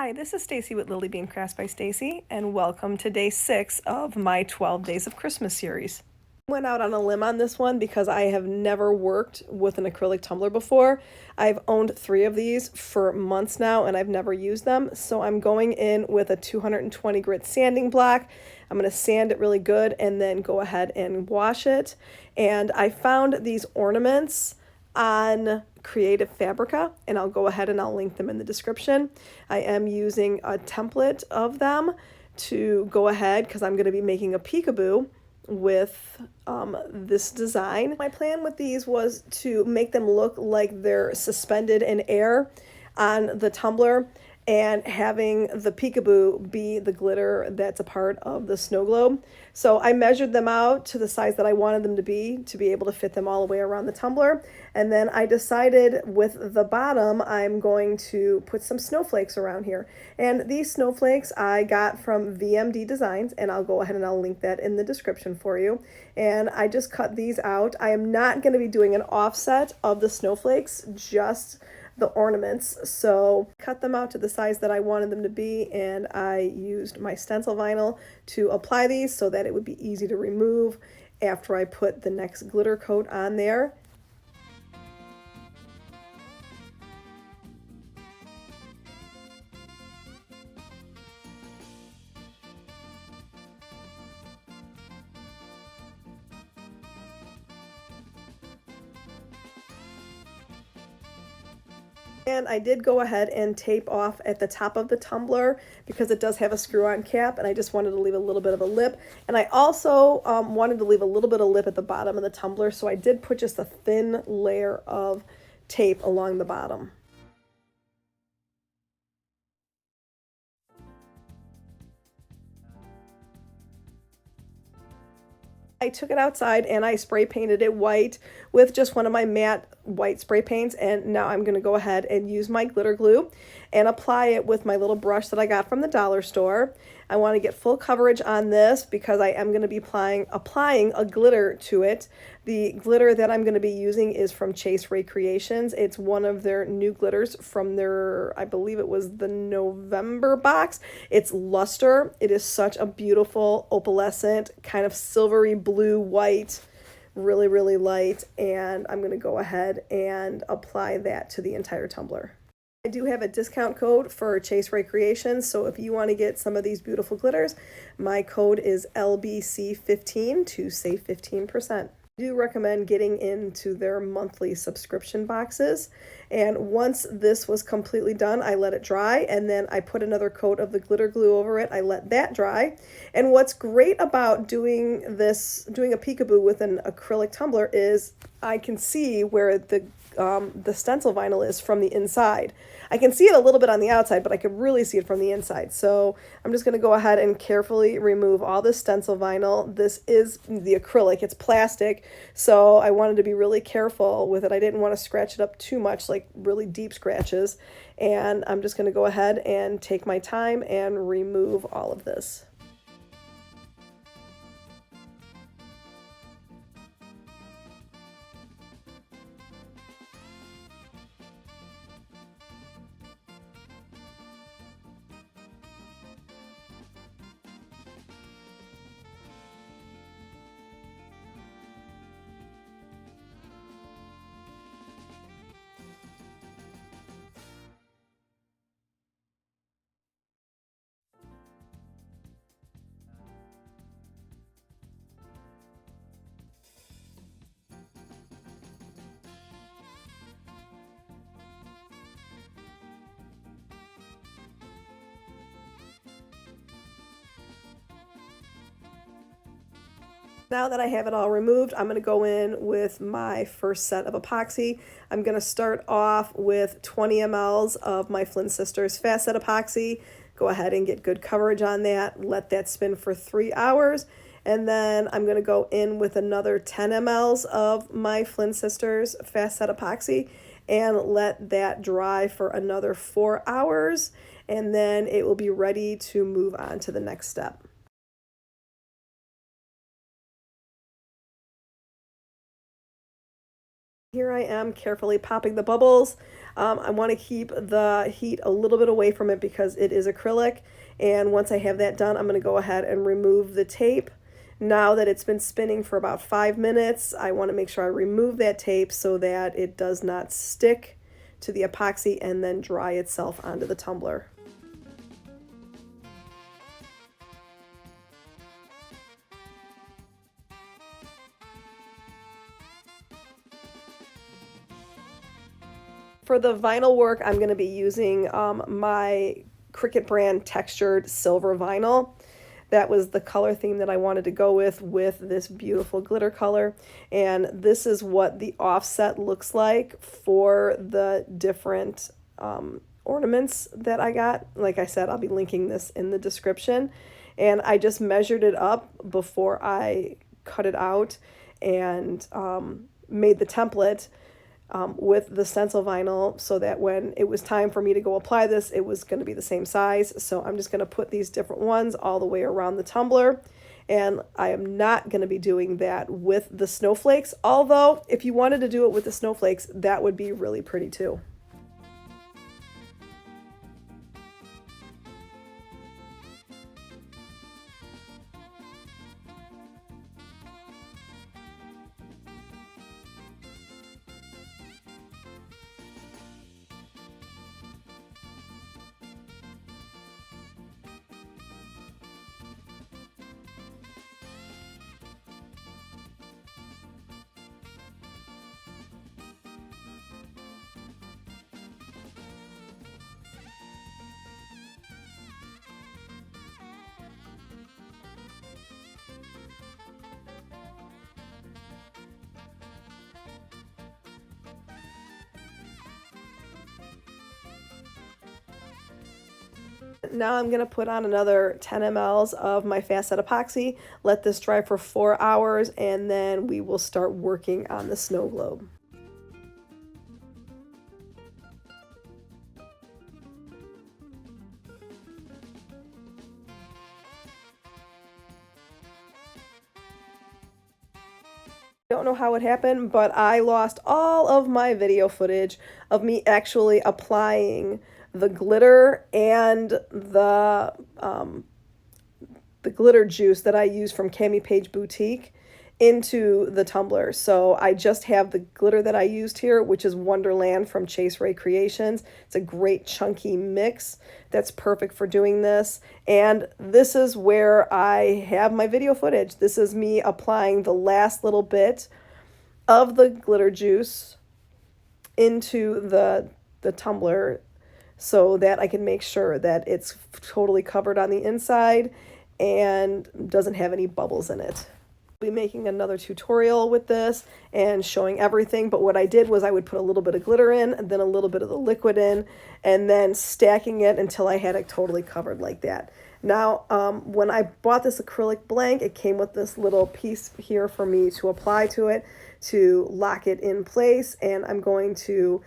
Hi, this is Stacy with Lily Bean Crafts by Stacy, and welcome to day 6 of my 12 Days of Christmas series. I went out on a limb on this one because I have never worked with an acrylic tumbler before. I've owned 3 of these for months now and I've never used them, so I'm going in with a 220 grit sanding block. I'm going to sand it really good and then go ahead and wash it. And I found these ornaments on Creative Fabrica, and I'll go ahead and I'll link them in the description. I am using a template of them to go ahead because I'm going to be making a peekaboo with this design. My plan with these was to make them look like they're suspended in air on the tumbler, and having the peekaboo be the glitter that's a part of the snow globe. So I measured them out to the size that I wanted them to be able to fit them all the way around the tumbler. And then I decided with the bottom, I'm going to put some snowflakes around here. And these snowflakes I got from VMD Designs, and I'll go ahead and I'll link that in the description for you. And I just cut these out. I am not going to be doing an offset of the snowflakes, just the ornaments, so cut them out to the size that I wanted them to be, and I used my stencil vinyl to apply these so that it would be easy to remove after I put the next glitter coat on there. And I did go ahead and tape off at the top of the tumbler because it does have a screw-on cap, and I just wanted to leave a little bit of a lip. And I also wanted to leave a little bit of lip at the bottom of the tumbler, so I did put just a thin layer of tape along the bottom. I took it outside and I spray painted it white with just one of my matte white spray paints, and now I'm going to go ahead and use my glitter glue and apply it with my little brush that I got from the dollar store. I want to get full coverage on this because I am going to be applying a glitter to it. The glitter that I'm going to be using is from Rae Creations. It's one of their new glitters from their, I believe it was the November box. It's Luster. It is such a beautiful opalescent kind of silvery blue white, really, really light, and I'm going to go ahead and apply that to the entire tumbler. I do have a discount code for Rae Creations, so if you want to get some of these beautiful glitters, my code is LBC15 to save 15%. I do recommend getting into their monthly subscription boxes, and once this was completely done, I let it dry, and then I put another coat of the glitter glue over it. I let that dry. And what's great about doing a peekaboo with an acrylic tumbler is I can see where the stencil vinyl is from the inside. I can see it a little bit on the outside, but I can really see it from the inside. So I'm just going to go ahead and carefully remove all the stencil vinyl. This is the acrylic, it's plastic, so I wanted to be really careful with it. I didn't want to scratch it up too much, like really deep scratches. And I'm just going to go ahead and take my time and remove all of this. Now that I have it all removed, I'm going to go in with my first set of epoxy. I'm going to start off with 20 mLs of my Flynn Sisters Fast Set epoxy. Go ahead and get good coverage on that. Let that spin for 3 hours. And then I'm going to go in with another 10 mLs of my Flynn Sisters Fast Set epoxy and let that dry for another 4 hours. And then it will be ready to move on to the next step. Here I am carefully popping the bubbles. I want to keep the heat a little bit away from it because it is acrylic. And once I have that done, I'm going to go ahead and remove the tape. Now that it's been spinning for about 5 minutes, I want to make sure I remove that tape so that it does not stick to the epoxy and then dry itself onto the tumbler. For the vinyl work, I'm going to be using my Cricut brand textured silver vinyl. That was the color theme that I wanted to go with this beautiful glitter color. And this is what the offset looks like for the different ornaments that I got. Like I said, I'll be linking this in the description. And I just measured it up before I cut it out and made the template with the stencil vinyl so that when it was time for me to go apply this, it was going to be the same size. So I'm just going to put these different ones all the way around the tumbler. And I am not going to be doing that with the snowflakes. Although, if you wanted to do it with the snowflakes, that would be really pretty too. Now I'm going to put on another 10 mLs of my fast set epoxy, let this dry for 4 hours, and then we will start working on the snow globe. Don't know how it happened, but I lost all of my video footage of me actually applying the glitter and the glitter juice that I use from Camipaige Boutique into the tumbler. So I just have the glitter that I used here, which is Wonderland from Rae Creations. It's a great chunky mix that's perfect for doing this. And this is where I have my video footage. This is me applying the last little bit of the glitter juice into the tumbler so that I can make sure that it's totally covered on the inside and doesn't have any bubbles in it. I'll be making another tutorial with this and showing everything, but what I did was I would put a little bit of glitter in and then a little bit of the liquid in and then stacking it until I had it totally covered like that. Now, when I bought this acrylic blank, it came with this little piece here for me to apply to it to lock it in place, and I'm going to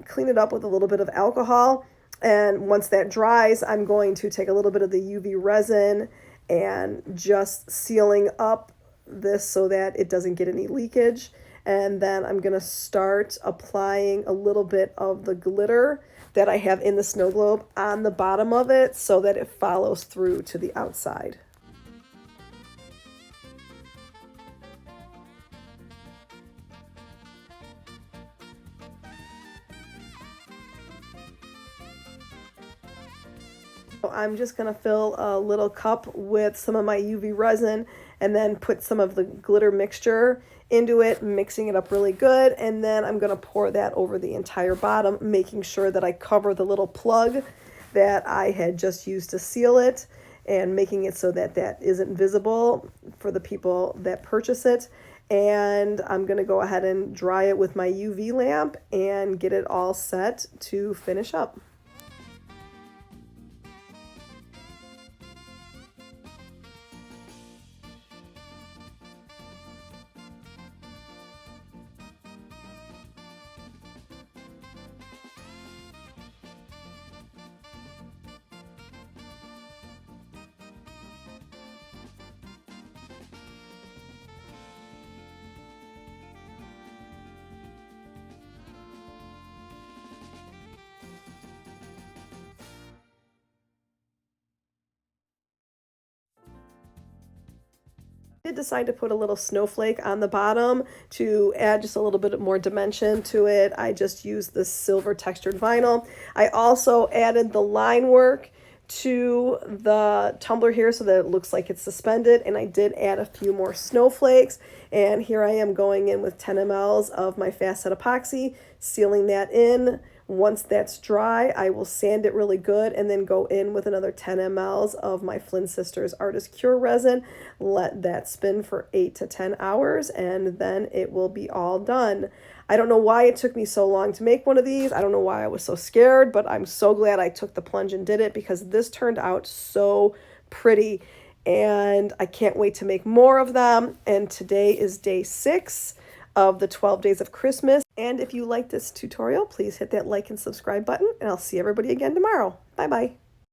clean it up with a little bit of alcohol. And once that dries, I'm going to take a little bit of the UV resin and just sealing up this so that it doesn't get any leakage. And then I'm going to start applying a little bit of the glitter that I have in the snow globe on the bottom of it so that it follows through to the outside. I'm just going to fill a little cup with some of my UV resin and then put some of the glitter mixture into it, mixing it up really good. And then I'm going to pour that over the entire bottom, making sure that I cover the little plug that I had just used to seal it and making it so that that isn't visible for the people that purchase it. And I'm going to go ahead and dry it with my UV lamp and get it all set to finish up. I did decide to put a little snowflake on the bottom to add just a little bit more dimension to it. I just used the silver textured vinyl. I also added the line work to the tumbler here so that it looks like it's suspended, and I did add a few more snowflakes. And here I am going in with 10 mLs of my fast set epoxy, sealing that in. Once that's dry, I will sand it really good and then go in with another 10 mLs of my Flynn Sisters Artist Cure resin. Let that spin for 8 to 10 hours, and then it will be all done. I don't know why it took me so long to make one of these. I don't know why I was so scared, but I'm so glad I took the plunge and did it, because this turned out so pretty, and I can't wait to make more of them. And today is day 6 of the 12 days of Christmas. And if you like this tutorial, please hit that like and subscribe button, and I'll see everybody again tomorrow. Bye bye.